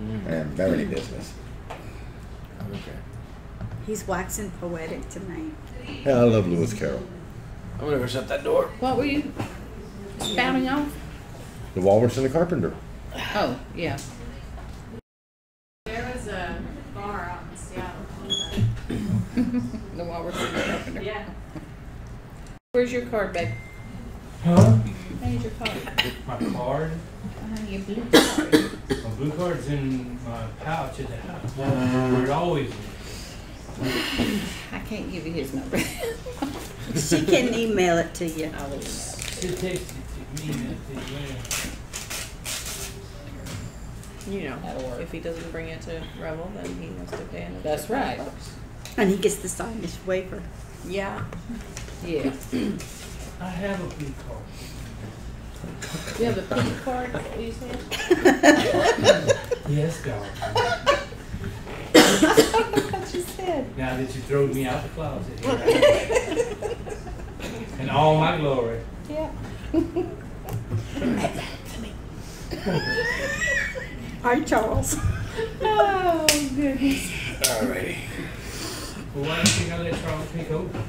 and Beverly business. Okay. He's waxing poetic tonight. Yeah, I love Lewis Carroll. I'm gonna go shut that door. What were you spouting off? The Walrus and the Carpenter. Oh, yeah. There was a bar out in Seattle. The Walrus and the Carpenter. Yeah. Where's your card, babe? Huh? Where's your card? My card? Your blue card. My blue card's in my pouch at the house. Where it always is. I can't give you his number. She can email it to you. I will. She texted it to me. You know, That'll work. if he doesn't bring it to Revel, then he has to pay another. That's right. $50. And he gets to sign this waiver. Yeah. Yeah. I have a blue card. You have a pink card, is that what you said? Yes, dog. What you said. Now that you throw me out the closet here. In all my glory. Yeah. Hi, Charles. Oh, goodness. Alrighty. Well, why do you think I let Charles take over?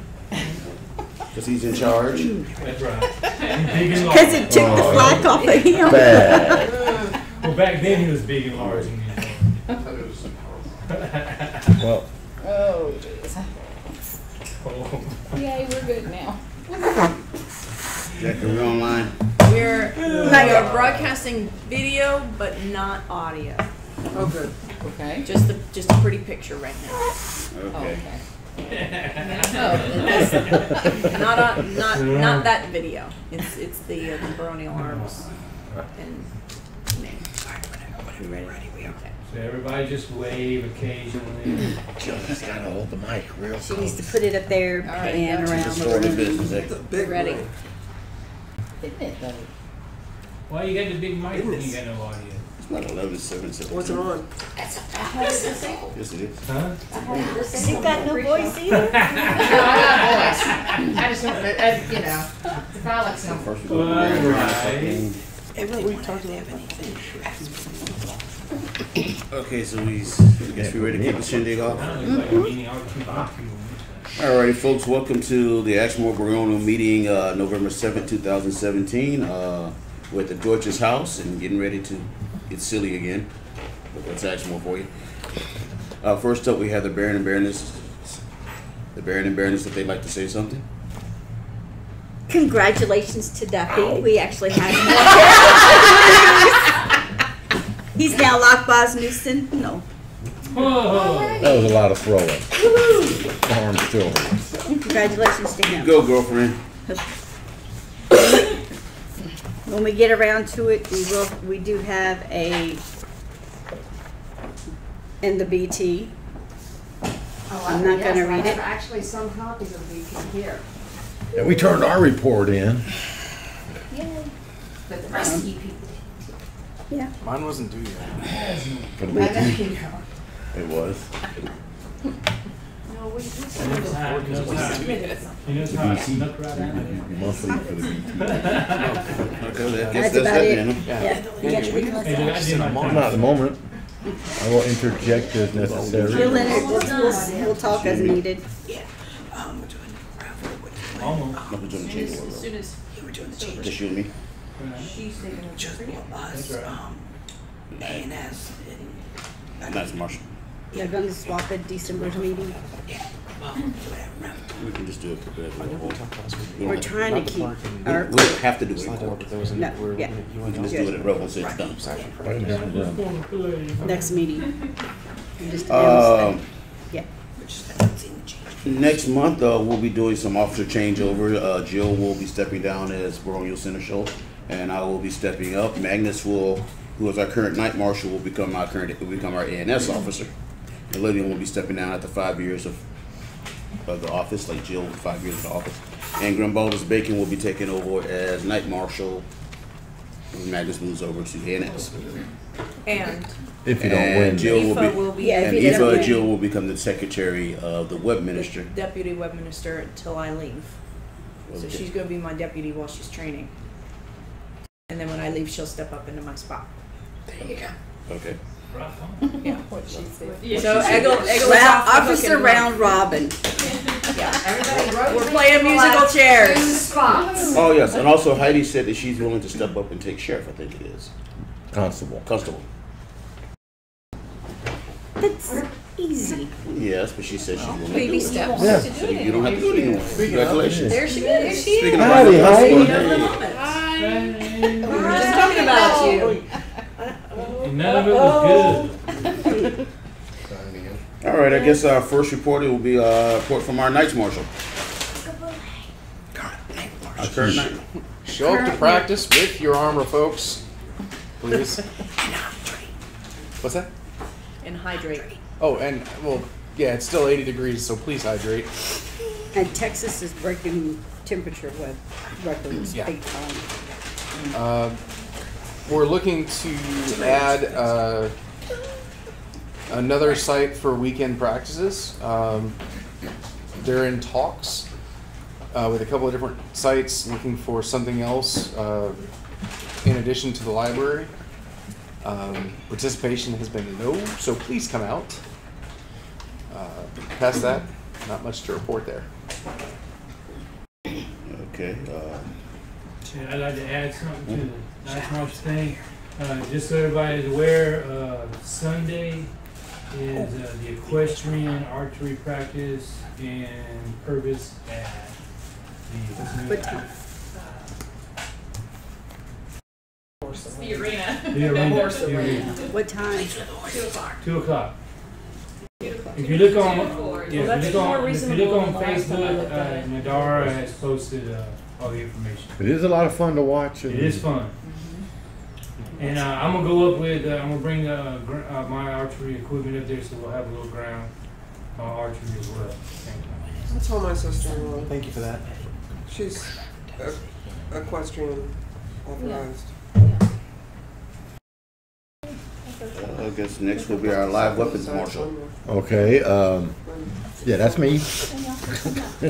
Because he's in charge. That's right. He's big and large. Because it took the flack off of him. Bad. Well, back then he was big and large. Well, Oh, jeez. Oh. Yay, we're good now. Jack, are we online? We're broadcasting video, but not audio. Oh, good. Okay. Just a pretty picture right now. Okay. Not that video. It's the baronial arms and name. Are you ready? Okay. So everybody just wave occasionally. Just gotta hold the mic real She needs to put it up there and around Just the for the room. business, eh? Ready? Isn't it, though? Why you got the big mic when you got no audio? It's not 11:77. What's it on? Yes, it is. Huh? She got no voice either. I just want to, you know, if I like So something. first we go to Well, Mary. right. We talked about Okay, so I guess we ready to kick the shindig off? I don't know, like a mini RQ. Alrighty, folks, welcome to the Axemoor Baronial meeting, November 7th, 2017. We're at the Deutsch's house and getting ready to get silly again. But that's Axemoor for you. First up, we have the Baron and Baroness. The Baron and Baroness, if they'd like to say something. Congratulations to Duffy. We actually had more. He's now Lochbosnewson. No. Oh, That was a lot of throwing. Arms still. Congratulations to him. Go, girlfriend. When we get around to it, we do have in the BT. I'm not going to read it. Actually, some copies of BT here. Yeah, we turned our report in. Yay. But the rest of you people Yeah. Mine wasn't due yet. For the didn't. BT. It was. No, we knows how I snuck right out of there. Monthly for the BT. Okay, I guess That's that's about that it. then. Yeah. Yeah, You got your Hey, did I do my Not at the moment. I will interject as necessary. We'll talk as needed. Almost. No, we're doing the change order. As soon as Just you and me. she's taking a picture. That's right. That's Marshall. They're going to swap at December's meeting. We can just do it for good. We're trying to keep our. We'll have to do it in Slide court. over, but there was a No, we're yeah. you We and can just Johnson. do it at Rebel so it's done. Next meeting. Just yeah. Next month, we'll be doing some officer changeover. Jill will be stepping down as Baronial Seneschal, and I will be stepping up. Magnus who is our current night marshal, will become our ANS officer. And Lillian will be stepping down after 5 years of the office, like Jill, 5 years of the office. And Grimbaldus Bacon will be taking over as night marshal when Magnus moves over to ANS. And If you don't win, Jill Aoife will be Yeah, if and he doesn't Eva win. Jill will become the secretary of the web the minister. deputy web minister until I leave. So Okay. she's going to be my deputy while she's training. And then when I leave, she'll step up into my spot. Okay. Rock on. Yeah, what she said. Yeah. So Eggle is Round, off the hook officer and round robin. Everybody rotate We're playing to the musical left, chairs. two spots. Oh, yes, and also Heidi said that she's willing to step up and take sheriff, I think it is. Constable. Constable. That's easy. Yes, but she said she's willing to Baby do it. steps. Yeah. So you don't have to do it anymore. Congratulations. There she is. She Speaking is. of Howdy, Constable, Heidi. We were just talking about you. And none of it was good. all right, I guess our first report will be a report from our Knights Marshal. Our current night. Show up to practice with your armor, folks. Please. What's that? And hydrate. Oh, and, well, yeah, it's still 80 degrees, so please hydrate. And Texas is breaking temperature records Yeah. big time. We're looking to add another site for weekend practices. They're in talks with a couple of different sites looking for something else in addition to the library. Participation has been no, so please come out. Past that, not much to report there. Okay. I'd like to add something to the Nice March thing. Just so everybody is aware, Sunday is the equestrian archery practice in Purvis at the What time? The arena. The arena. The arena. What time? 2 o'clock. If you look on, Well, yeah, that's if you look more on, if you reasonable look on than the last time I Facebook, looked at it. Nadara has posted all the information. It is a lot of fun to watch. It is fun. And I'm gonna go up with, I'm gonna bring my archery equipment up there, so we'll have a little ground archery as well. I told my sister-in-law. Thank you for that. She's equestrian authorized. I guess next will be our live weapons marshal. Okay, yeah, that's me.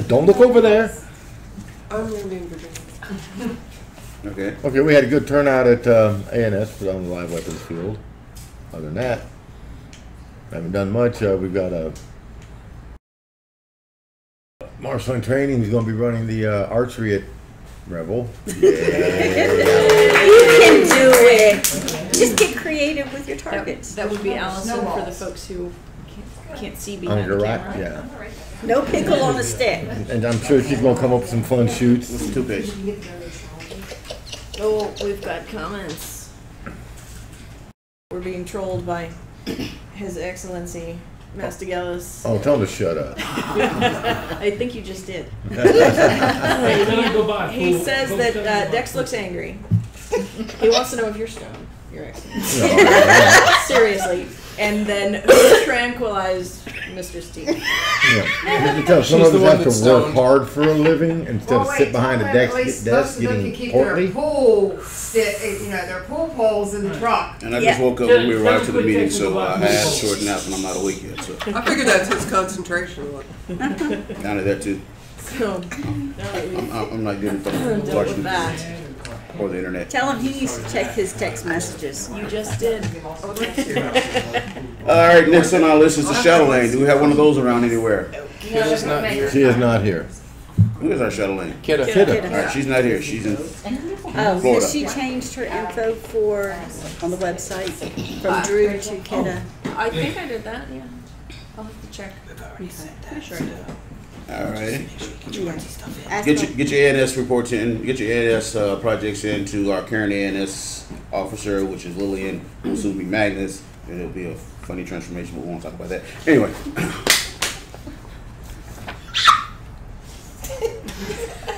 Don't look over there. I'm going to be in Virginia. Okay. Okay, we had a good turnout at A&S on the live weapons field. Other than that, haven't done much. We've got a marshal in training. He's going to be running the archery at Rebel. You can do it. Just get creative with your targets. That would be Allison for the folks who can't see behind the camera. Yeah. No pickle on a stick. And I'm sure she's going to come up with some fun shoots. What's the 2 page? Oh, we've got comments. We're being trolled by His Excellency Mastigelis. Oh, tell him to shut up. I think you just did. Hey, let him go by. He Cool. says Cool that stuff. Dex looks angry. He wants to know if you're stoned, Your Excellency. No, Seriously. And then who tranquilized Mr. Steve? yeah. You tell some She's of the us one have to that's work stoned. hard for a living instead of sit behind a desk getting portly. Their pool poles in the truck. And I just Yeah. woke up when we Tell arrived to him the quick meeting, text so about I had a pool short nap and I'm not awake yet. So I figured that's his concentration. down to that too. So, now that we've I'm not getting from dealt with watching that, or the internet. Tell him he needs to check his text messages. you just did. All right, next on our list is the Shadow Lane. Do we have one of those around anywhere? Kidda's not here. She is not here. Who is our Shadow Lane? Kidda. Kidda. All right, she's not here. She's in. Oh, Florida. has she changed her info on the website from Drew to Kidda? I think I did that, yeah. I'll have to check. Pretty sure I did. All right. Yeah. Ask Get him. your ANS reports in. Get your ANS projects in to our current ANS officer, which is Lillian. Will soon be Magnus. And it'll be a funny transformation, but we won't talk about that. Anyway.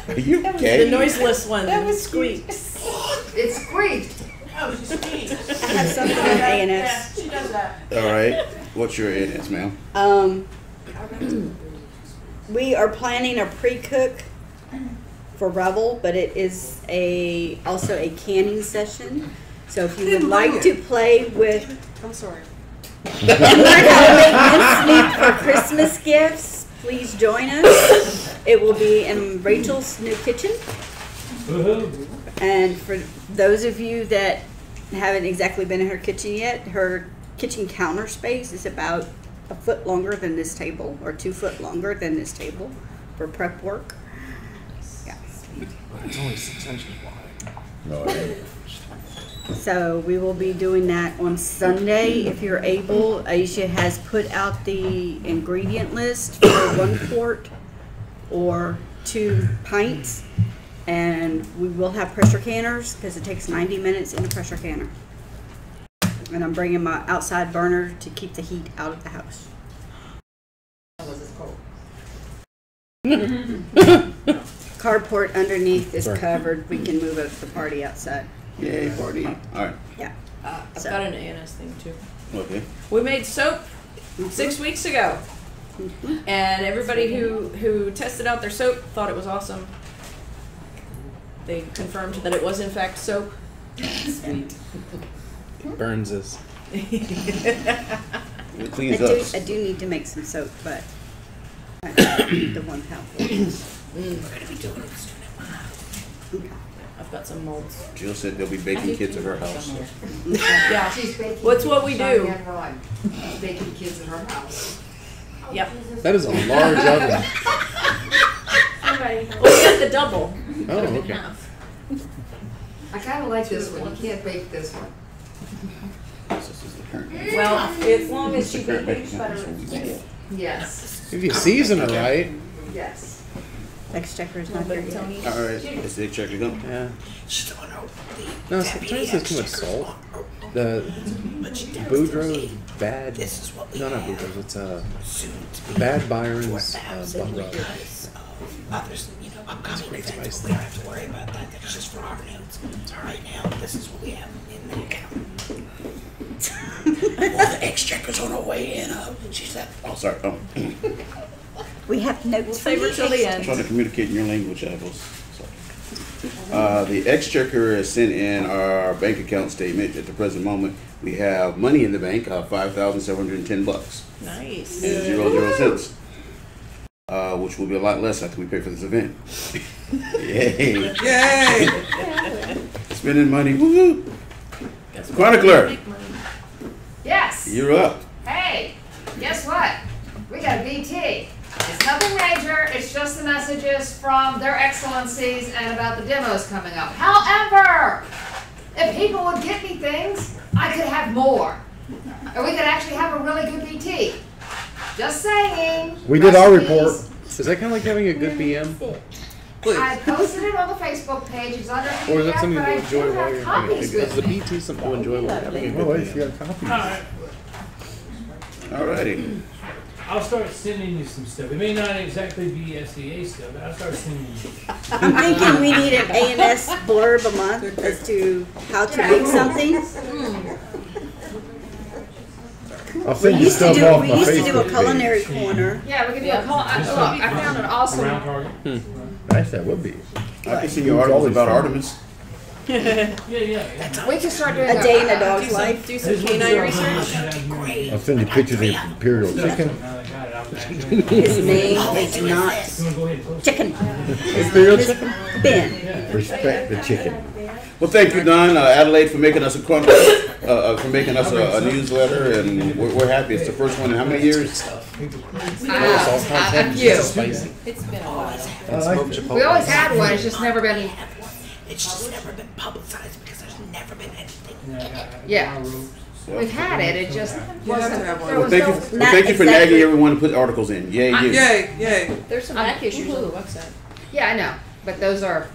Are you The okay? noiseless one. That was squeaks. It squeaked. I have something on ANS. She does that. All right. What's your ANS, ma'am? We are planning a pre-cook for Revel, but it is also a canning session. So if you would like to play with, I'm sorry. learn how to make mincemeat for Christmas gifts, please join us. It will be in Rachel's new kitchen. Woohoo. And for those of you that haven't exactly been in her kitchen yet, her kitchen counter space is about a foot longer than this table, or 2 foot longer than this table for prep work. Yeah. It's only 6 inches wide. No, I didn't. So we will be doing that on Sunday if you're able. Asia has put out the ingredient list for 1 quart or 2 pints. And we will have pressure canners because it takes 90 minutes in a pressure canner. And I'm bringing my outside burner to keep the heat out of the house. Carport underneath is covered. We can move it to the party outside. Yay, party. All right. Yeah. I've So- got an ANS thing too. Okay. We made soap 6 weeks ago, and everybody who tested out their soap thought it was awesome. They confirmed that it was in fact soap. It burns us. It cleans I up. do need to make some soap, but the 1 pound. I've got some molds. Jill said there'll be baking kits at her house. Yeah. She's baking. What's what we do? Diane Rod. Baking kids at her house. Yep. That is a large oven. Well, we got the double. Oh, okay. I kinda like this one, you can't bake this one. This is the current. Well, as long as The you current can baking use is what we butter. get. Yes, If you season it right. yes. Exchequer is not here yet. Tony. All right. Let's see. Check it out. Yeah. No, sometimes there's too much salt. The Boudreaux's bad. No, not Boudreaux's. It's Bad Byron's butt rub. Others, you know, I'm kind of Great grateful. spice We don't have to worry about that. That's just for our notes. Right now, this is what we have in the account. Well, the exchequer's on her way in. She said, Oh, sorry. Oh. We have notes We'll for save her till the I'm end. trying to communicate in your language, Apples. The exchequer has sent in our bank account statement. At the present moment, we have money in the bank, $5,710 Nice. and 00 cents, which will be a lot less after we pay for this event. Yay! Yay! Spending money. Woo-hoo! Chronicler, Yes. you're up. Hey, guess what? We got a BT. It's nothing major, it's just the messages from their excellencies and about the demos coming up. However, if people would get me things, I could have more. Or we could actually have a really good BT. Just saying. We did our Recipes. report. Is that kind of like having a good BM? I posted it on the Facebook page, it's under PDF, Or is that something but to I enjoy do while have you're having copies it? Is the with me. BT something to enjoy while you're having a Oh, good wait, you BM? got a copy. Alrighty. I'll start sending you some stuff. It may not exactly be SEA stuff, but I'll start sending you. I'm thinking we need an ANS blurb a month as to how to make something. I'll send you stuff off We my used to do a Facebook culinary page. corner. Yeah, we can do a call, look, I found an awesome. Around Target. Nice, that would be. I can send you articles about Artemis. Yeah. We can start doing A day in a dog's Do life. some canine research. I'll send you pictures of imperial chicken. His name is not Chicken. Imperial chicken? Ben. Respect the chicken. Well, thank you, Don, Adelaide, for making us a for making us a newsletter, and we're happy. It's the first one in how many years? A few. Spicy. It's been a while. And smoked chipotle. We always had one, it's just never been, It's just never been publicized because there's never been anything. yeah. We've had it, it just wasn't, there Well, was thank you, no. well, thank you for nagging everyone to put articles in. Yay, you. Yay, yay. There's some back issues on the website. Yeah, I know, but those are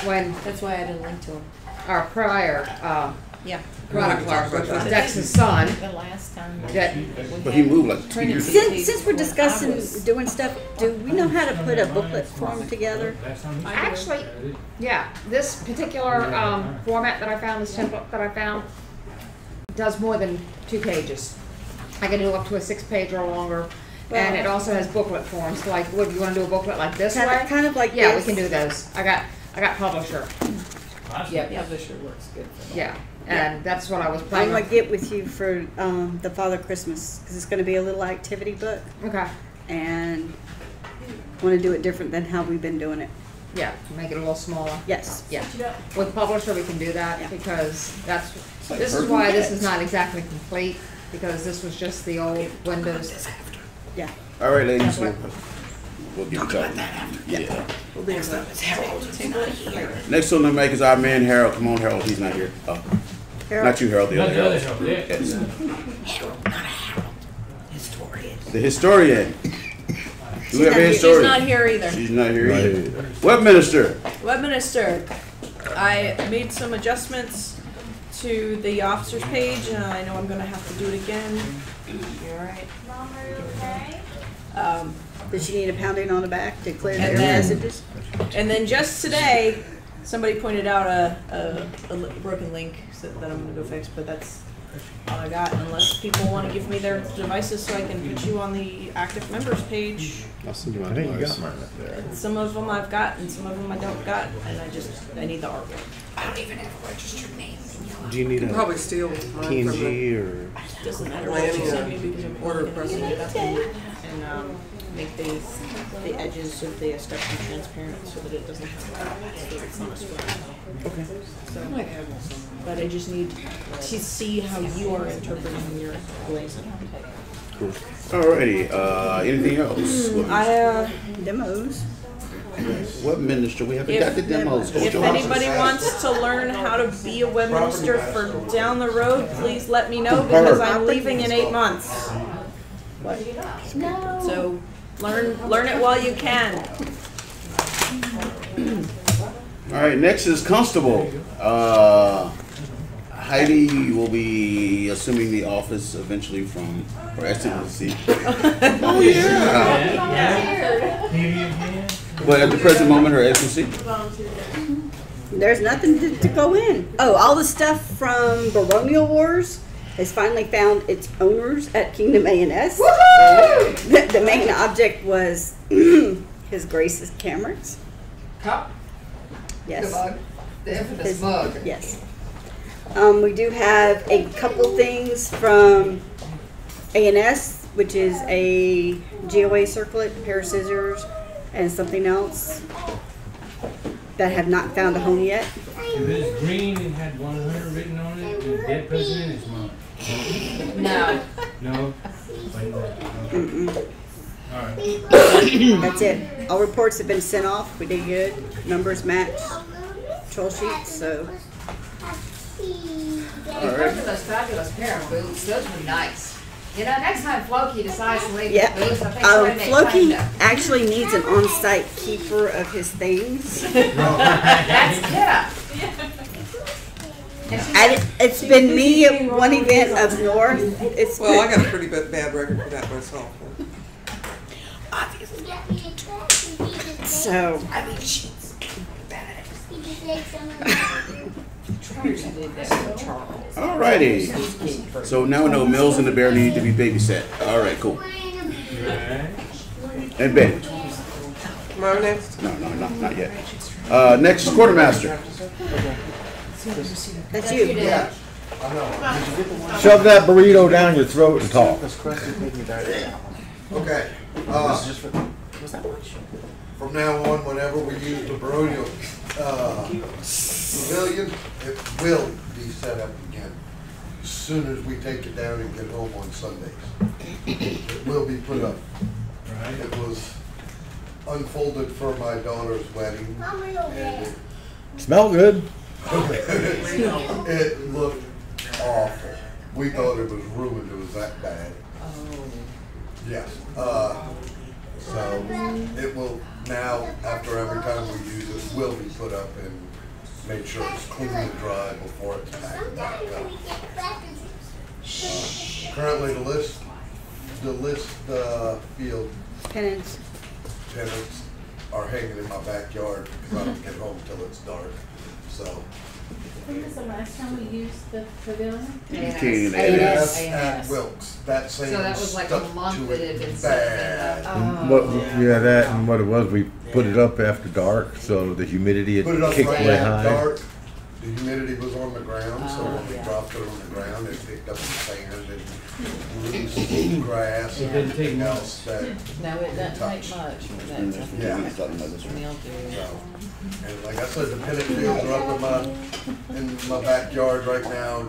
when That's why I didn't link to them. our prior, Yeah. chronicler, which was Dex's son, The last time. that, But he moved like 2 years ago. Since we're discussing doing stuff, do we know how to put a booklet form together? actually, yeah, this particular, format that I found, this template that I found, does more than 2 pages. I can do up to a 6-page or longer, and it also has booklet forms, like, what, you wanna do a booklet like this way? Kind of like Yeah, we this. can do those. I got publisher, Yep, publisher works good for that. yeah, and that's what I was I'm planning gonna on. get with you for the Father Christmas, because it's gonna be a little activity book, Okay, and want to do it different than how we've been doing it. yeah, make it a little smaller. Yes. Yeah, with publisher we can do that Yeah. because that's This is why this is not exactly complete, because this was just the old Windows. Yeah. All right, ladies. Template. We'll get to that. Yeah. We'll be in touch. Next on the mic is our man Harold. Come on, Harold. He's not here. Oh, Harold. not you, Harold. The Not other the other Harold. Harold, yeah. Yes. Harold, not a Harold. Historian. The historian. Do we have a not here. She's historian? not here either. She's not here Not either. either. Web minister. Webminister, I made some adjustments to the officers page, and I know I'm gonna have to do it again. You alright? Does she need a pounding on the back to clear And their then- messages? And then just today, somebody pointed out a broken link that I'm gonna go fix, but that's all I got, unless people wanna give me their devices so I can put you on the active members page. I'll send you my I think you device. got mine up there. And some of them I've got, and some of them I don't got, and I need the artwork. I don't even have a registered name. Do you need a Probably steal mine from the PNG or? Doesn't matter what you send me because I'm order gonna president. clean it up and make the edges of the stuff be transparent so that it doesn't have so it's not a scratch. Okay. So, but I just need to see how you are interpreting your glazing. Cool. Alrighty. Anything else? Demos. Web minister. We haven't got the demos. Go If Johnson. anybody wants to learn how to be a web minister for down the road, please let me know because I'm leaving in 8 months. So learn it while you can. All right. Next is constable. Heidi will be assuming the office eventually from her excellency. Oh yeah. But at the present moment, her excellency. There's nothing to go in. Oh, all the stuff from Baronial Wars has finally found its owners at Kingdom A&S. The main object was His Grace's cameras. Cup, the Yes. mug, the infamous His- mug. Yes. We do have a couple things from A&S, which is a GOA circlet, a pair of scissors, and something else that have not found a home yet. If it's green and had 100 written on it, and the dead president is mine. No. No? Wait, no. Okay. Alright. That's it. All reports have been sent off. We did good. Numbers matched. Troll sheets, so. Compared to those fabulous pair of boots, those were nice. You know, next time Floki decides to leave Yeah. the boots, I think somebody may claim Floki them. actually needs an on-site keeper of his things. That's Kidda. And she's like, It's been me at one event up north. It's Well, I been, got a pretty bad record for that myself. Obviously. so. I mean, she's bad at Alrighty. So now we know Mills and the Bear need to be babysat. Alright, cool. Alright. And Ben. Tomorrow next? No, not yet. Next is quartermaster. That's you. Yeah. Shove that burrito down your throat and talk. Okay, from now on, whenever we use the Baronial pavilion, it will be set up again as soon as we take it down and get home on Sundays. It will be put up. Right. It was unfolded for my daughter's wedding, and Smell good. it looked awful. We thought it was ruined, it was that bad. Yes, so it will now, after every time we use it, will be put up and make sure it's clean and dry before it's packed back up. Currently, the list field Penance. tenants are hanging in my backyard because I don't get home till it's dark, so. When was the last time we used the pavilion? King A&S A&S. at Wilkes, that same So that was like a stuck month to that it it had been sitting bad. What, yeah, that and what it was, we put it up after dark, so the humidity Put it had up kicked right way after high. dark. The humidity was on the ground, so when we dropped it on the ground, it picked up the sand and loose grass It and didn't take everything much. else that. No, it doesn't take Touch. much for that Yeah. mildew. So, and like I said, the pennant fields are up in my backyard right now.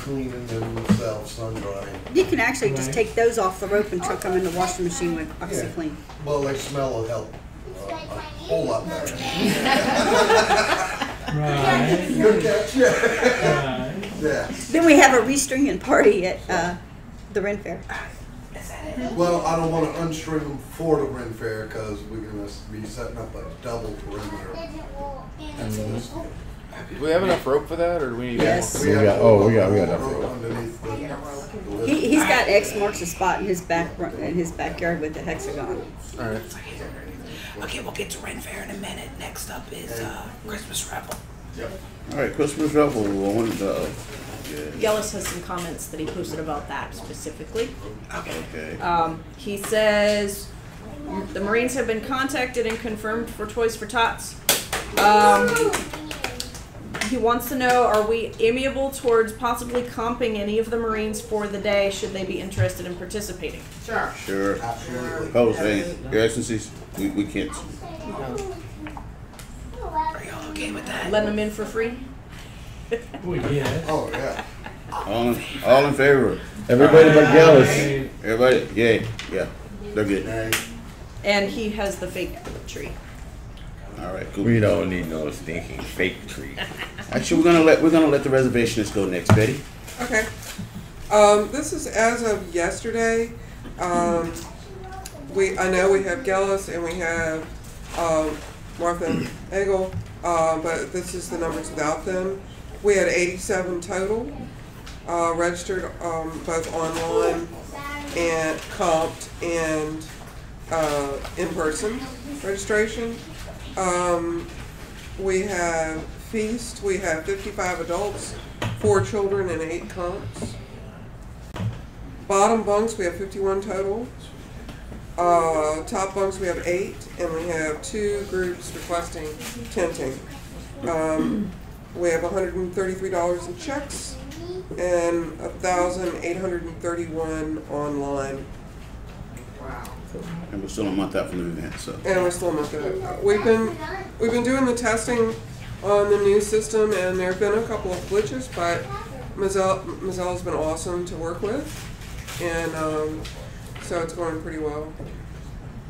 cleaning themselves, sun drying. You can actually just Right. take those off the rope and chuck them in the washing machine with OxyClean. Well, they smell a hell a whole lot better. Right. Good catch, yeah. Right. Yeah. Then we have a restringing party at the Ren Fair. Well, I don't want to unstring them for the Ren Fair because we're going to be setting up a double perimeter. Do we have enough rope for that, or do we need Yes. We got enough rope rope. underneath the He's got X marks a spot in his backyard with the hexagon. All right. Okay, we'll get to Ren Fair in a minute. Next up is Christmas Revel. All right, Christmas Revel. Gellis has some comments that he posted about that specifically. Okay. He says the Marines have been contacted and confirmed for Toys for Tots. He wants to know, are we amiable towards possibly comping any of the Marines for the day should they be interested in participating? Sure. Absolutely. Fellas, hey, Your Excellencies, we can't. Are y'all okay with that? Letting them in for free? Well, yeah. Oh, yeah. All in favor? Everybody but Gallus. Everybody? Yeah. They're good. And he has the fake tree. All right, cool. We don't need no stinking fake tree. Actually, we're gonna let the reservationists go next, Betty. Okay. This is as of yesterday. I know we have Gellis and we have Martha Egel, but this is the numbers without them. We had 87 total registered, both online and comped and in-person registration. We have feast. We have 55 adults, 4 children, and 8 comps. Bottom bunks, we have 51 total. Top bunks, we have 8, and we have 2 groups requesting tenting. We have $133 in checks and $1,831 online. And we're still a month out from the event, so. And we're still not good. We've been doing the testing on the new system, and there have been a couple of glitches, but Mazelle's been awesome to work with, and so it's going pretty well.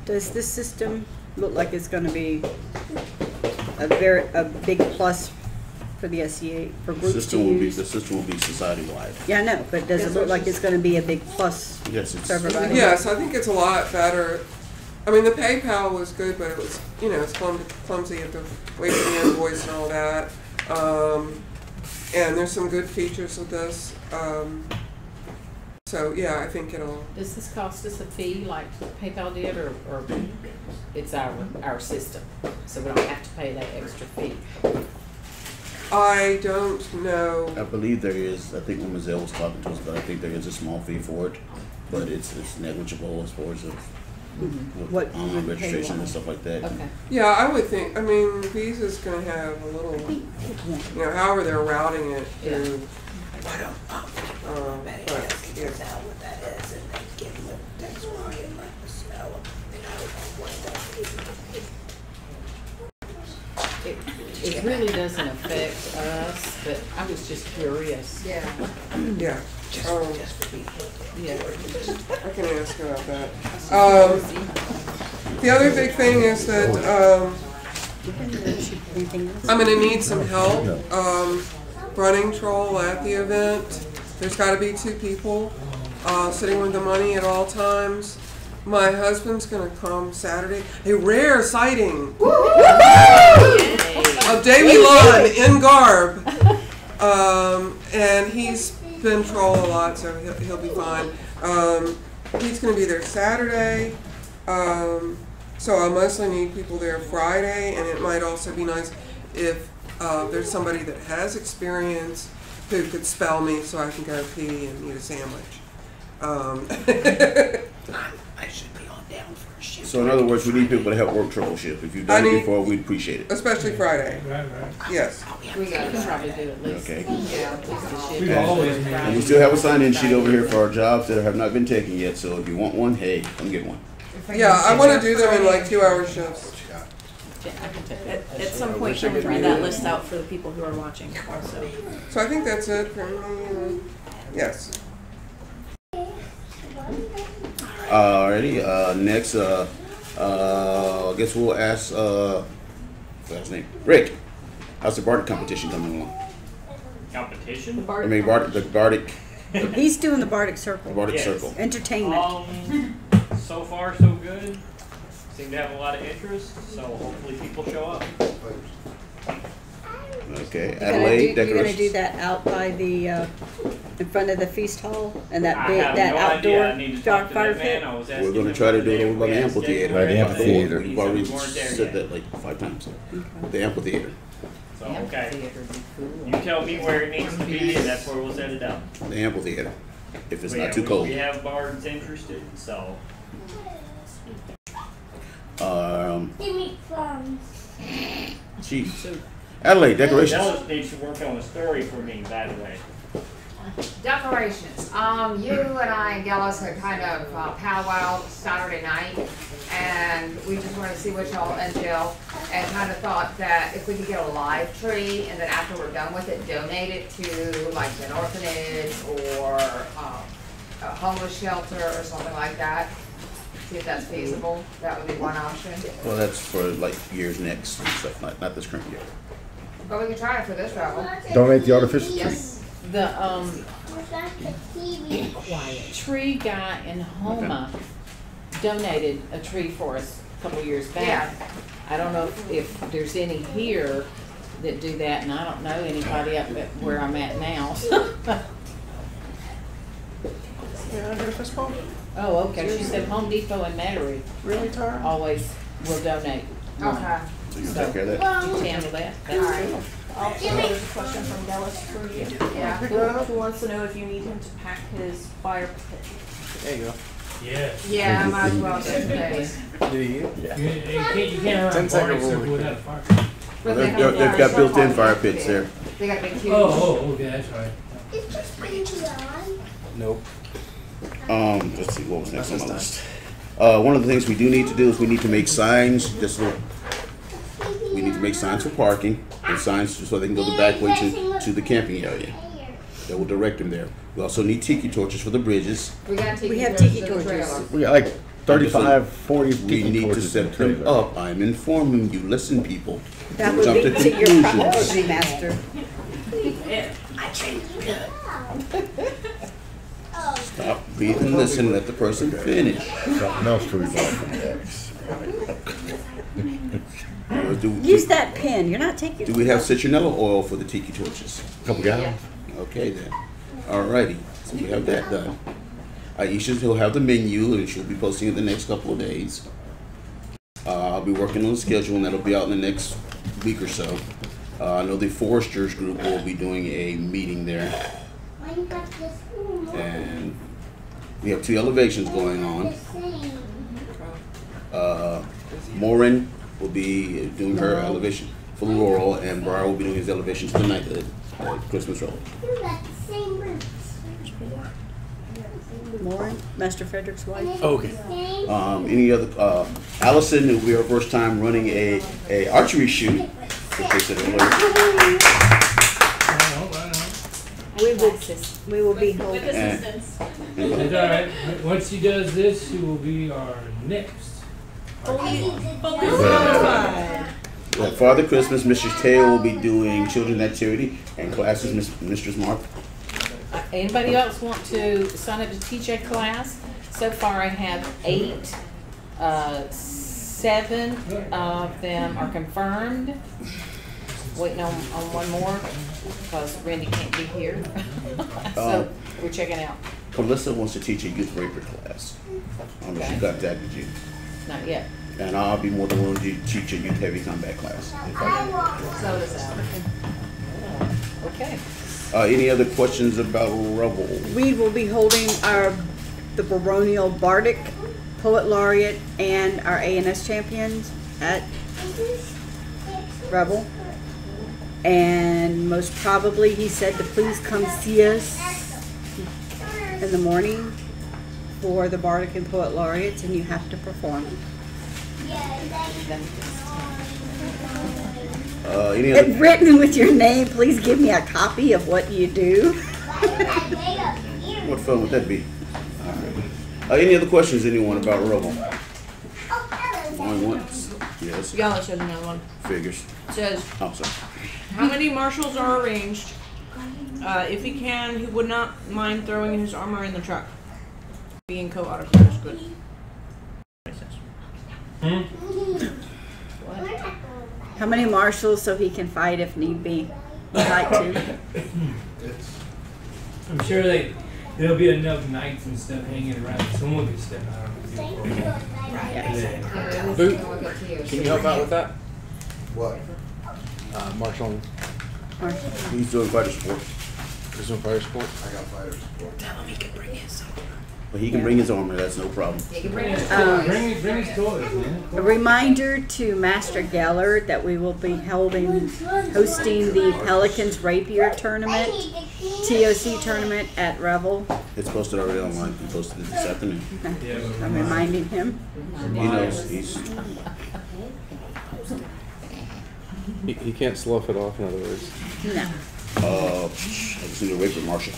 Does this system look like it's going to be a big plus for the SCA, for The groups to system will be use? society-wide. Yeah, I know, but does it look like it's going to be a big plus Yes, it's. for everybody? Yes, I think it's a lot better. I mean, the PayPal was good, but it was, it's clumsy. You have to wait for the invoice and all that. And there's some good features with this. So yeah, I think it'll. Does this cost us a fee like PayPal did, or it's our system, so we don't have to pay that extra fee? I don't know. I believe there is. I think when Mazel was talking to us, but I think there is a small fee for it, but it's negligible as far as What you online would pay registration for. and stuff like that. Okay. Yeah, I would think. I mean, Visa's going to have a little, however they're routing it. Yeah. Why don't Betty but, ask yeah. us out what that is, and then give them the text line and let us know, what that is. It really doesn't affect us, but I was just curious. Yeah. Yeah. Just for people. Yeah. I can ask about that. The other big thing is that I'm going to need some help running troll at the event. There's got to be 2 people sitting with the money at all times. My husband's going to come Saturday. A rare sighting of Davy Lund in garb. And he's been troll a lot, so he'll be fine. He's going to be there Saturday. So I'll mostly need people there Friday, and it might also be nice if there's somebody that has experience who could spell me so I can go pee and eat a sandwich. I should be on down for a shift. So in other words, we need people to help work troubleshoot. If you've done it before, we'd appreciate it. Especially Friday. Right. Yes. We can probably do at least. Okay. Yeah, at least the shift. We've always And we managed. still have a sign-in sheet over here for our jobs that have not been taken yet. So if you want one, hey, come get one. Yeah, I want to do them in like 2-hour shifts. I can take At that. some point, wish I can we could read be that there. list out for the people who are watching also? So I think that's it for me. Yes. Alrighty, next, I guess we'll ask, what's his name? Rick, how's the Bardic competition coming along? Competition? I mean, the Bardic He's doing the Bardic Circle. Bardic Yes. Circle. Entertainment. So far so good. Seem to have a lot of interest, so hopefully people show up. Okay, You're Adelaide, gonna do decorations. that out by the, in front of the feast hall and that I big, have that no outdoor idea. I need to talk to fire that pit? man. I was We're asking gonna him try to whether do it they over by the were amphitheater. By the amphitheater. We've already He said we weren't there said yet. that like 5 times. The amphitheater. So, okay. Theater would be cool. You tell me where it needs to be and that's where we'll set it up. The amphitheater. If it's But not yeah, too cold. We have bards interested, so. Give me crumbs. Jeez. Adelaide, decorations. Dallas needs to work on a story for me, by the way. Decorations. You and I and Gillis had kind of powwow Saturday night, and we just wanted to see what y'all and Jill, and kind of thought that if we could get a live tree, and then after we're done with it, donate it to like an orphanage or a homeless shelter or something like that. See if that's feasible. That would be one option. Well, that's for like years next and stuff, not this current year. But we can try it for this travel. Donate the artificial tree. Yes. The, Was that the TV? tree guy in Homa donated a tree for us a couple years back. Yeah. I don't know if there's any here that do that, and I don't know anybody up at where I'm at now. Yeah, I heard a fist bump. Oh, okay, she said Home Depot and Metairie Really, Tara? always will donate. Okay. So you take care of that? You can handle that. All right. Also, there's a question from Dallas for you. Yeah. Who wants to know if you need him to pack his fire pit? There you go. Yes. Yeah, I might as well just today. Do you? You can't run 10 a second Bardic rule. Circle without a fire. Well, they've got built-in fire pits there. They got big huge. Oh, okay, that's right. It's just pretty on. Nope. Let's see, what was next on my list? One of the things we do need to do is we need to make signs, we need to make signs for parking, and signs so they can go the back way to the camping area. That will direct them there. We also need tiki torches for the bridges. We got tiki We have torches tiki in the torches. trailer. We got like 35, 40 We tiki need to torches in set the them trailer. up. I'm informing you. Listen, people. That would Jump be to to your conclusions. priority, master. Stop, breathe, and listen. Let the person finish. Something else to revolve from X. Use that pen. You're not taking. Do we have citronella oil for the tiki torches? Couple gallons. Okay then. Alrighty. So we have that done. Aisha will have the menu and she'll be posting it the next couple of days. I'll be working on the schedule and that'll be out in the next week or so. I know the Foresters group will be doing a meeting there. And we have 2 elevations going on. Maureen will be doing her elevation for Laurel, and Briar will be doing his elevation to the knighthood at Christmas Road. Lauren, Master Frederick's wife. Okay. Any other? Allison will be her first time running a archery shoot. Which they said earlier. We will be holding. It's all right. Once she does this, she will be our next. Father Christmas, Mrs. Taylor will be doing children's activity and classes. Mistress Martha. Anybody else want to sign up to teach a class? So far I have 8. 7 of them are confirmed. Waiting on one more because Randy can't be here. So we're checking out. Melissa wants to teach a youth raper class. She contacted you. Not yet. And I'll be more than willing to teach a youth heavy combat class. So does that. Okay. Any other questions about Rebel? We will be holding the baronial bardic, poet laureate, and our ANS champions at Rebel. And most probably, he said to please come see us in the morning for the bardic and poet laureates, and you have to perform. Any other? Written with your name, please give me a copy of what you do. What fun would that be? Any other questions, anyone, about Rebel? Only once. Yes. Y'all said another one. Figures. It says, Oh, sorry. how many marshals are arranged? If he can, he would not mind throwing his armor in the truck. Being co-auditor is good. How many marshals so he can fight if need be? Would like to. I'm sure there'll be enough knights and stuff hanging around. Someone could step out on the field for a while. Boot, can you help out with that? What? Marshalling. He's doing fighter support. He's doing fire support. I got fighter support. Tell him he can bring his armor. But he can bring his armor, that's no problem. Bring his toys, man. A reminder to Master Geller that we will be hosting the Pelicans Rapier Tournament, TOC tournament at Revel. It's posted already online. He posted it this afternoon. I'm reminding him. He knows. He can't slough it off, in other words. No. I just need a rapier marshal.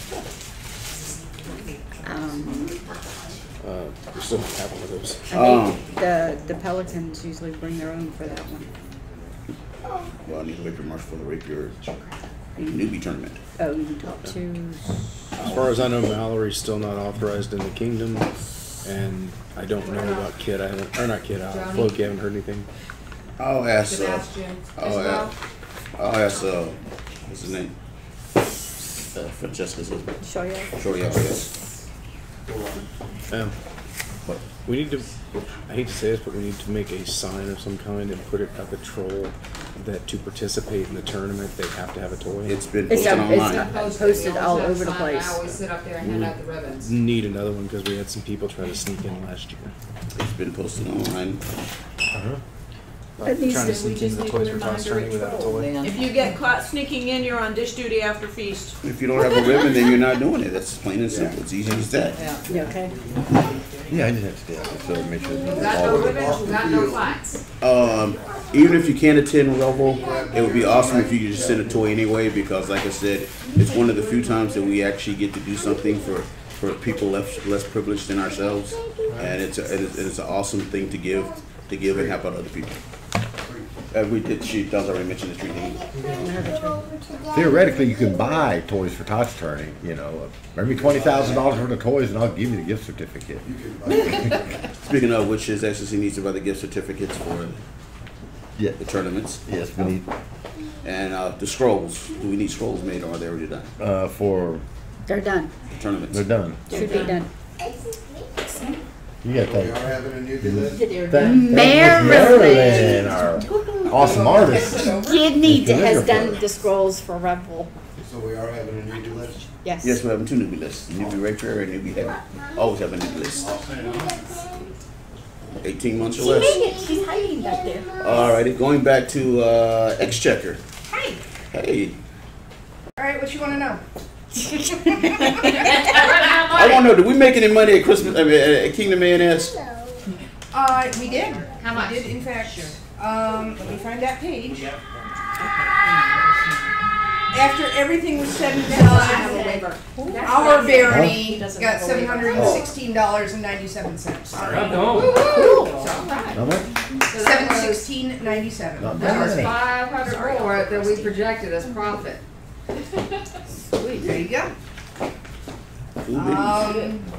We still don't have one of those. I think the Pelicans usually bring their own for that one. Well, I need a rapier marshal for the rapier newbie tournament. Oh, you can talk to. As far as I know, Mallory's still not authorized in the kingdom, and I don't know about Kid. I haven't, or not Kid. Floki, I haven't heard anything. I'll ask. Sebastian. I'll ask. What's his name? Francesca's husband. Show you. Shorty, yes. We need to, I hate to say this, but we need to make a sign of some kind and put it at the troll that to participate in the tournament, they have to have a toy. It's been It's posted online. posted all over the place. I always sit up there and hand out the ribbons. Need another one because we had some people try to sneak in last year. It's been posted online. It needs Trying to- to sneak into the Toys for Tots tournament without a toy. If you get caught sneaking in, you're on dish duty after feast. If you don't have a ribbon, then you're not doing it. That's plain and simple. It's easy as that. You okay? Yeah, I just have to stay out there, so make sure. You got no ribbons, you got no plaques. Even if you can't attend Revel, it would be awesome if you could just send a toy anyway, because like I said, it's one of the few times that we actually get to do something for people less privileged than ourselves, and it's an awesome thing to give and help out other people. She does already mention the tree thing. Theoretically, you can buy Toys for Tots tourney. You know, bring me $20,000 worth of toys, and I'll give you the gift certificate. Speaking of which, His Excellency needs to buy the gift certificates for the tournaments. Yes, we need. And the scrolls. Do we need scrolls made, or are they already done? They're done. The tournaments. They're done. Should be done. You got We are that. having a newbie list. Marilyn. Our awesome artist. Gidney has done the scrolls for Revel. So we are having a newbie list. Yes. Yes, we're having two newbie lists. Newbie rapier and newbie heavy. Always have a newbie list. 18 months or less. She's hiding back there. Alrighty, going back to Exchequer. Hey. Hey. All right, what you want to know? I want to know, did we make any money at Christmas, at Kingdom A&S? We did. How much? We did, in fact. Let me find that page. After everything was said and done, our barony got $716.97. How much? $716.97. That was 500 more that we projected as profit. There you go.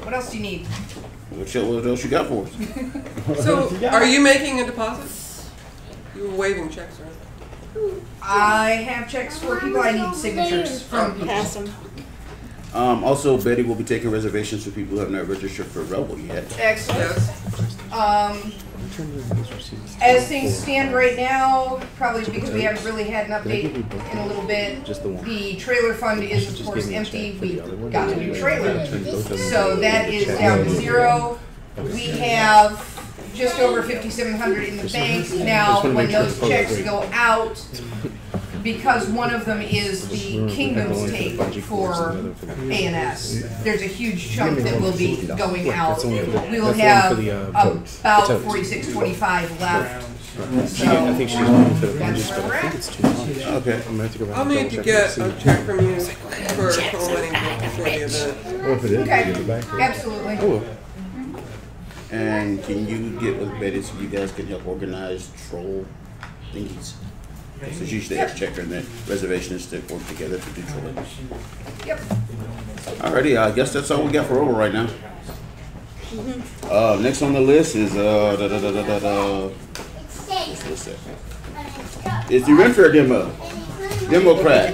What else do you need? What else you got for us? So, are you making a deposit? You were waiving checks, right? I have checks for people. I need signatures from people. Pass them. Also, Betty will be taking reservations for people who have not registered for Rebel yet. Excellent. As things stand right now, probably because we haven't really had an update in a little bit, the trailer fund is of course empty. We got a new trailer, so that is down to 0. We have just over $5,700 in the bank. Now, when those checks go out, because one of them is the Kingdom's take for A&S, there's a huge chunk that will be going out. We will have about $46.25 left I think she's looking for the budgets, but I think it's too much. Okay. I'm gonna have to go back. I'll and need to double get check a check from you for collating before the event. Well, if it is, Okay. give it back. Absolutely. Oh, And can you get with Betty so you guys can help organize troll thingies? Because usually the exchequer and the reservationists that work together to do trolling. Yep. Alrighty, I guess that's all we got for over right now. Next on the list is what's this? It's the Ren Fair demo. Democrat.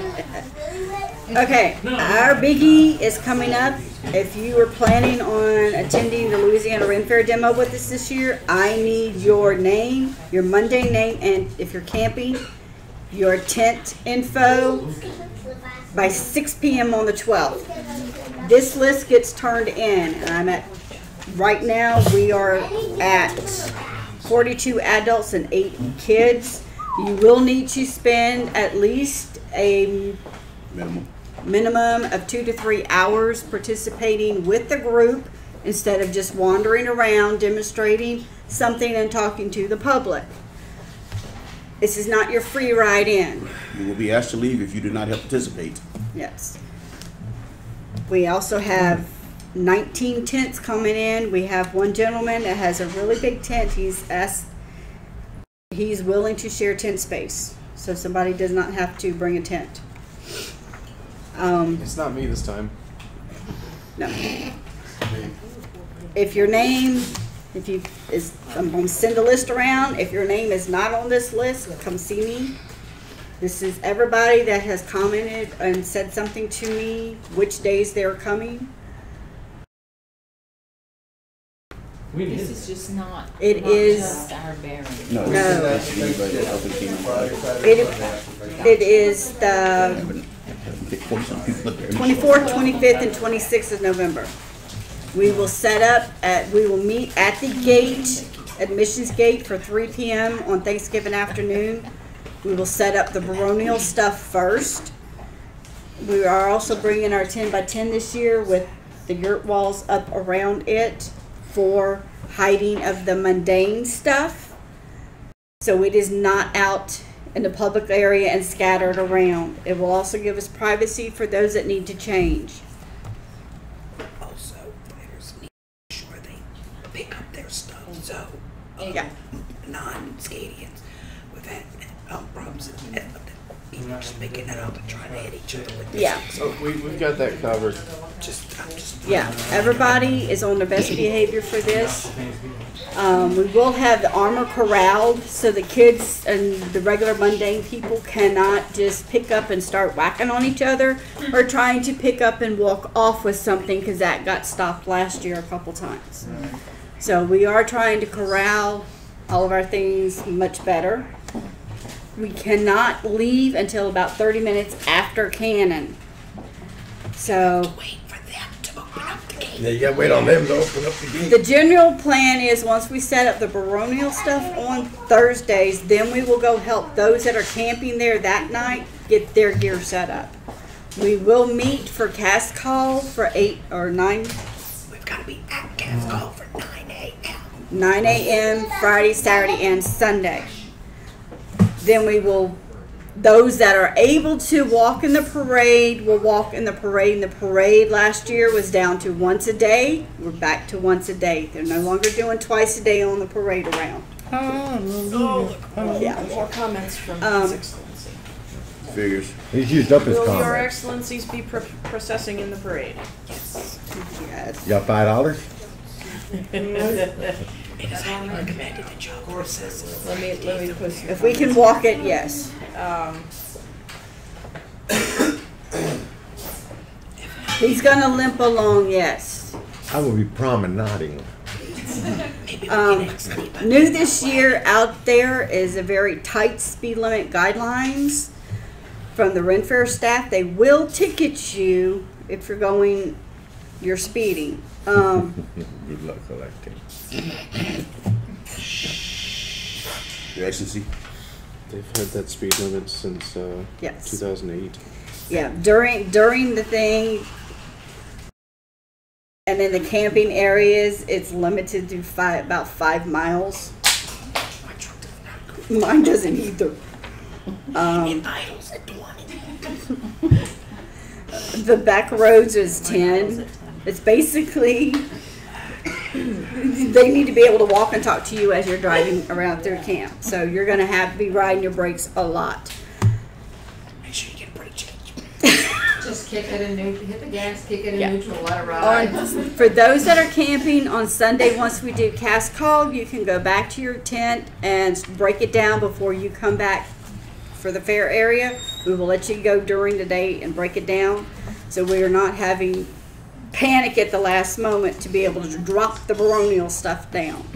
Okay, our biggie is coming up. If you are planning on attending the Louisiana Ren Fair demo with us this year, I need your name, your Monday name, and if you're camping, your tent info by 6 p.m. on the 12th. This list gets turned in, and right now we are at 42 adults and 8 kids. You will need to spend at least a minimum of 2 to 3 hours participating with the group instead of just wandering around demonstrating something and talking to the public. This is not your free ride in. You will be asked to leave if you do not help participate. Yes. We also have 19 tents coming in. We have one gentleman that has a really big tent. He's willing to share tent space, so somebody does not have to bring a tent. it's not me this time. No. If your name, I'm going to send a list around. If your name is not on this list, come see me. This is everybody that has commented and said something to me, which days they're coming. This is just not. It not is. Just our bearing. No. No. That's anybody that helped the team. It is the 24th, 25th, and 26th of November. We will we will meet at the gate, admissions gate, for 3 p.m. on Thanksgiving afternoon. We will set up the baronial stuff first. We are also bringing our 10 by 10 this year with the yurt walls up around it for hiding of the mundane stuff. So it is not out in the public area and scattered around. It will also give us privacy for those that need to change. Also, players need to make sure they pick up their stuff. So, Yeah. non-Scadians, we've had problems with people just picking it up and trying to hit each other with this. Yeah. So we've got that covered. I'm just Yeah, everybody is on their best behavior for this. We will have the armor corralled so the kids and the regular mundane people cannot just pick up and start whacking on each other or trying to pick up and walk off with something, because that got stopped last year a couple times. So we are trying to corral all of our things much better. We cannot leave until about 30 minutes after cannon. So wait for them to open up the gate. Yeah, you gotta wait on them to open up the gate. the general plan is, once we set up the baronial stuff on Thursdays, then we will go help those that are camping there that night get their gear set up. We will meet for cast call for 8 or 9. We've got to be at cast call for 9 a.m. 9 a.m. Friday, Saturday, and Sunday. Then we will, those that are able to walk in the parade will walk in the parade. And the parade last year was down to once a day. We're back to once a day. They're no longer doing twice a day on the parade around. Yeah. More comments from Um, His Excellency. Figures. He's used up his Will Your comment. Excellencies be processing in the parade? Yes. You got $5? It is highly recommended that y'all process it. Let me post. If we can walk it, yes. He's gonna limp along, yes. I will be promenading. New this year out there is a very tight speed limit guidelines from the Ren Fair staff. They will ticket you if you're speeding. Good luck collecting. Your Excellency. They've had that speed limit since Yes. 2008. Yeah, during the thing, and in the camping areas, it's limited to about 5 miles. Mine doesn't either. Idols at 20. The back roads is 10. It's basically, they need to be able to walk and talk to you as you're driving around through camp. So you're going to have to be riding your brakes a lot. Make sure you get a brake change. Just kick it in neutral, hit the gas, kick it in neutral, let it ride. For those that are camping on Sunday, once we do cast call, you can go back to your tent and break it down before you come back for the fair area. We will let you go during the day and break it down, so we are not having panic at the last moment to be able to drop the baronial stuff down.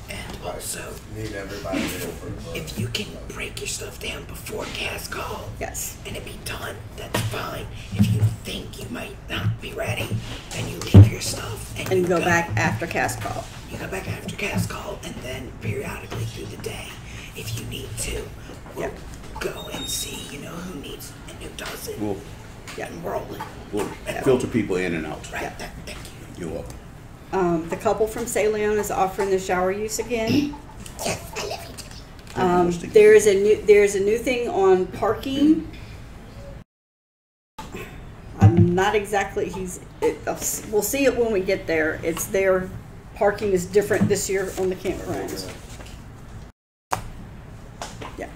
And also, Need everybody there for if you can break your stuff down before cast call, Yes. and it be done, that's fine. If you think you might not be ready, then you leave your stuff and And you go back after cast call. You go back after cast call, and then periodically through the day, if you need to, we'll go and see, who needs and who doesn't. We'll And roll it. filter people in and out. Right. Thank you. You're welcome. The couple from Leon is offering the shower use again. Yes, I love you. There's a new thing on parking. I'm not exactly. We'll see it when we get there. It's their parking is different this year on the campgrounds. Yeah.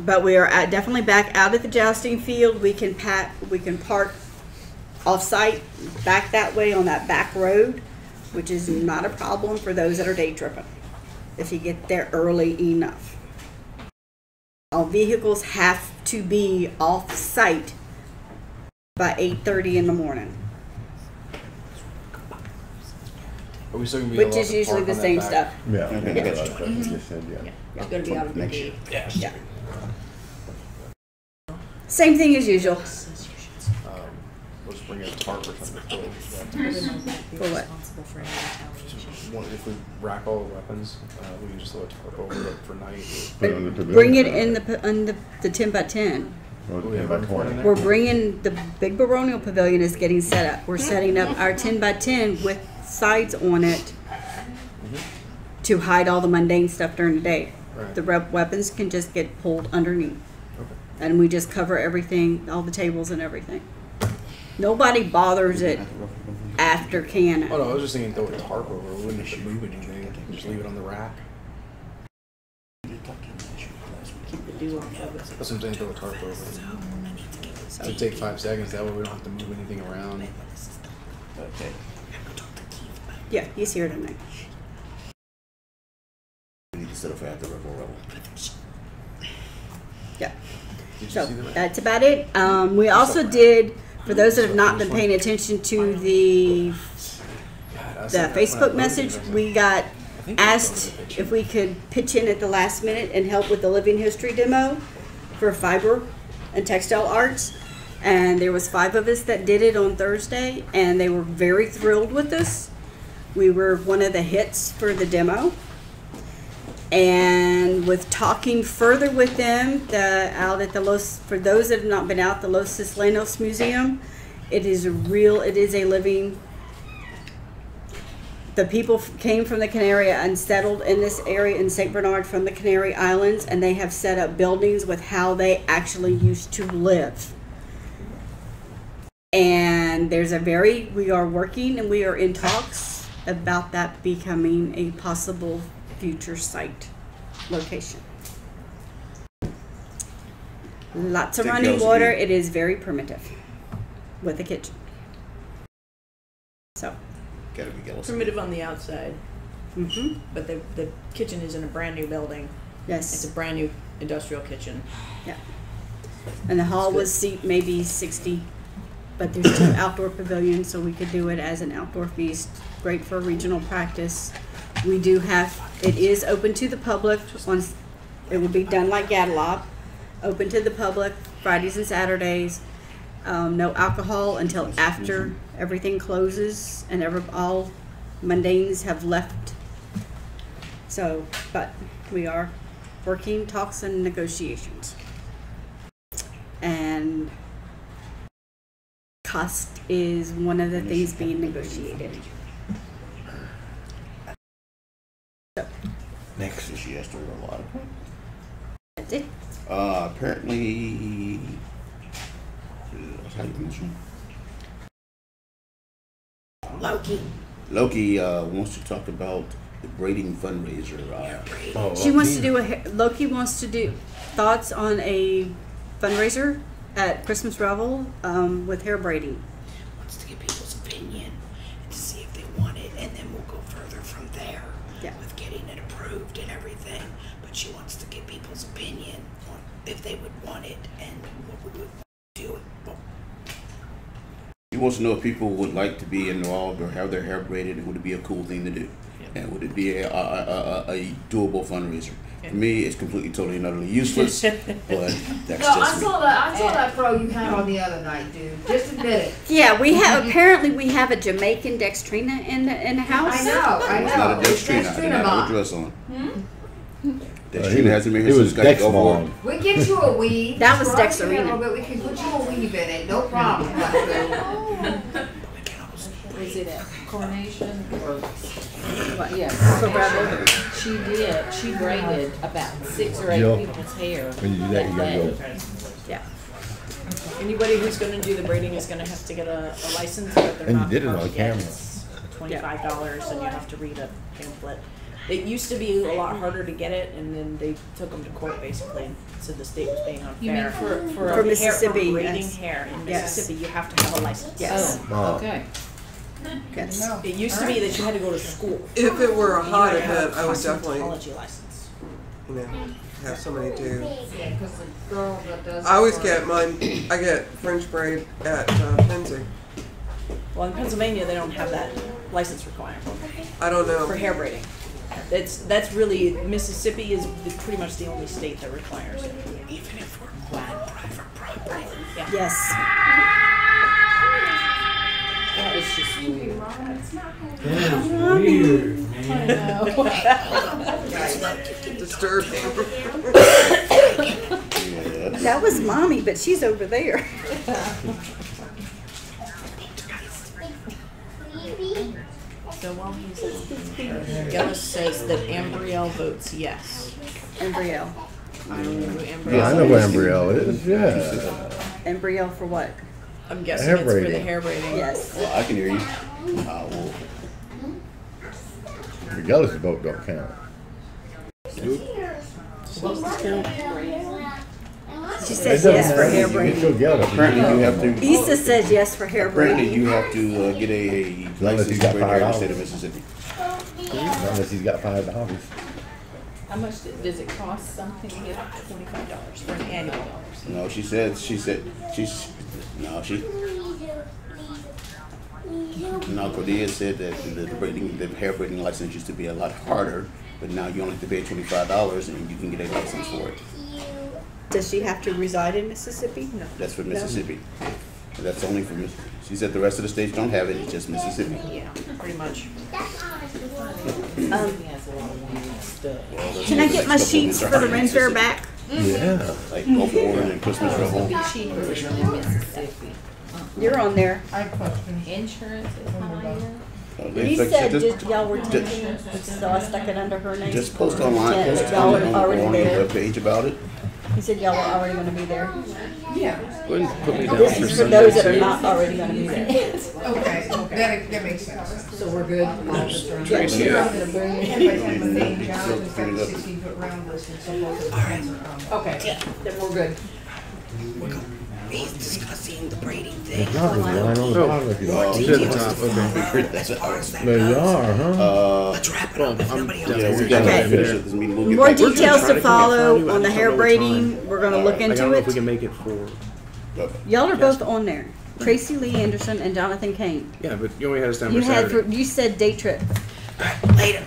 But we are definitely back out at the jousting field. We can park off-site back that way on that back road, which is not a problem for those that are day tripping, if you get there early enough. All vehicles have to be off-site by 8:30 in the morning, Are we still gonna be which allowed is to usually park the on that same back? stuff. Yeah. Okay. Yeah. That's what you just said, yeah. It's gonna be out of the Next year. gate. Yeah. Same thing as usual. We'll just bring a tarp or something. For what? If we rack all the weapons, we can just throw a tarp over it for night. Put it on the pavilion. Bring it in the 10 by 10. Or We have 10 by room for it in 20. there? We're bringing the big baronial pavilion is getting set up. We're setting up our 10 by 10 with sides on it to hide all the mundane stuff during the day. Right. The weapons can just get pulled underneath. Okay. And we just cover everything, all the tables and everything. Nobody bothers it after cannon. Oh no, I was just thinking throw a tarp over. We wouldn't have to move anything. Just leave it on the rack. That's what I'm saying. Throw a tarp over. It would take 5 seconds. That way we don't have to move anything around. Okay. Yeah, he's here tonight. We need to set up after Rebel. Yeah. Did you So see that? that's about it. We also did, for those that have not been paying attention to the Facebook message, we got asked if we could pitch in at the last minute and help with the living history demo for fiber and textile arts. And there was 5 of us that did it on Thursday, and they were very thrilled with us. We were one of the hits for the demo. And with talking further with them, out at the Los, for those that have not been out, the Los Islanos Museum, it is a living. The people came from the Canary and settled in this area in St. Bernard from the Canary Islands, and they have set up buildings with how they actually used to live. And we are working and we are in talks about that becoming a possible future site location. Lots of Think running girls water. need- It is very primitive with a kitchen. So, Gotta be jealous. Primitive on the outside, mm-hmm. but the kitchen is in a brand new building. It's Yes. a brand new industrial kitchen. Yeah. And the hall was seat maybe 60, but there's 2 outdoor pavilions, so we could do it as an outdoor feast. Great for regional practice. We do have, it is open to the public. It will be done like Gadelop, open to the public Fridays and Saturdays. No alcohol until after everything closes and all mundanes have left. So, but we are working talks and negotiations. And cost is one of the things being negotiated. So, she asked her a lot. That's it. Apparently, how do you mention? Loki wants to talk about the braiding fundraiser. She wants to do Loki wants to do thoughts on a fundraiser at Christmas Revel with hair braiding. Wants to get people's opinion and to see if they want it, and then we'll go further from there with getting it approved and everything. But she wants to get people's opinion on if they would want it and what we would do it. He wants to know if people would like to be involved or have their hair braided. Would it be a cool thing to do? And would it be a doable fundraiser? For me, it's completely, totally, and utterly useless. But that's No, just I saw that pro you had on the other night, dude. Just admit it. Yeah, we have apparently we have a Jamaican Dextrina in the house. I know. It's not a Dextrina. I didn't have a dress on. Dextrina hasn't been here since Dexmoor. We get you a weave. That was Scrub your hair a Dexarina. little bit. We can put you a weave in it. No problem. Is it at Coronation or? What? Yeah. She braided about 6 or 8 Jill, people's hair. when you do that, you gotta go. Yeah. Anybody who's going to do the braiding is going to have to get a license, but they're And you not did it hard on to get. camera. It's $25, and you have to read a pamphlet. It used to be a lot harder to get it, and then they took them to court basically and said the state was being unfair. You mean for For a Mississippi, for braiding yes. hair in Yes. Mississippi, you have to have a license. Yes. Oh, okay. Yes. It used to be that you had to go to school. If it were a You hot had to have event, I would definitely, cosmetology license. have somebody do. Yeah, because the girl that does. I always get mine, I get French braid at Pennsy. Well, in Pennsylvania, they don't have that license requirement I don't know. for hair braiding. That's really, Mississippi is pretty much the only state that requires it. Even if we're on private property. Yeah. Yes. That was just weird. That's weird, man. Disturbing. That was Mommy, but she's over there. So while he's looking, Gillis says that Ambrielle votes yes. Embryo. I don't know who Ambrielle Yeah, I know is. what Embryo is. Yeah. Embryo for what? I'm guessing Hair it's for the braiding. hair braiding. Yes. Well, I can hear you. Well, Regardless of vote don't count. She says yes for hair braiding. apparently, you have to. Issa says yes for hair Apparently, braiding. you have to get a license he's to got braid hair in the $5. state of Mississippi. Unless he's got $5. How much does it cost something to get $25 for an annual? No, No, Cordelia said that the hair braiding license used to be a lot harder, but now you only have to pay $25 and you can get a license for it. Does she have to reside in Mississippi? No. That's for Mississippi. That's only for Mississippi. She said the rest of the states don't have it, it's just Mississippi. Yeah, pretty much. Can I get my sheets for the Ren Fair back? Yeah. Like Gulf War and Christmas Revel. Cheaper than Mississippi. You're on there. I have questions. Insurance is higher. You said y'all were taking, so I stuck it under her name. Just post online, Yeah, post y'all on are your already there. webpage about it. He said y'all were already gonna be there. Yeah. This is for those that are not already gonna be there. Okay, that makes sense. So we're good? Yes. Everybody had the same job, it's got the 16-foot round list and so forth. Okay, then we're good. He's discussing the braiding thing. The top is right on the bottom if you More like. details. That's it. There you are, huh? Let's wrap it up if nobody else Yeah, has we gotta Okay. finish up this meeting. We'll get More back to it. details to follow on the hair braiding. We're gonna look into it. make it for. Y'all are both on there. Tracy Lee Anderson and Jonathan Kane. Yeah, but you only had us down You had, you said day trip. Later.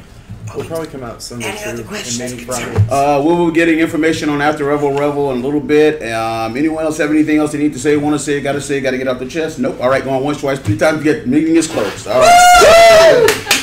We'll probably come out Sunday Any other too, and questions, maybe concerns? Friday. We'll be getting information on After Revel in a little bit. Anyone else have anything else they need to say, want to say, got to get off the chest? Nope. All right, going once, twice, 3 times. Meeting is closed. All right.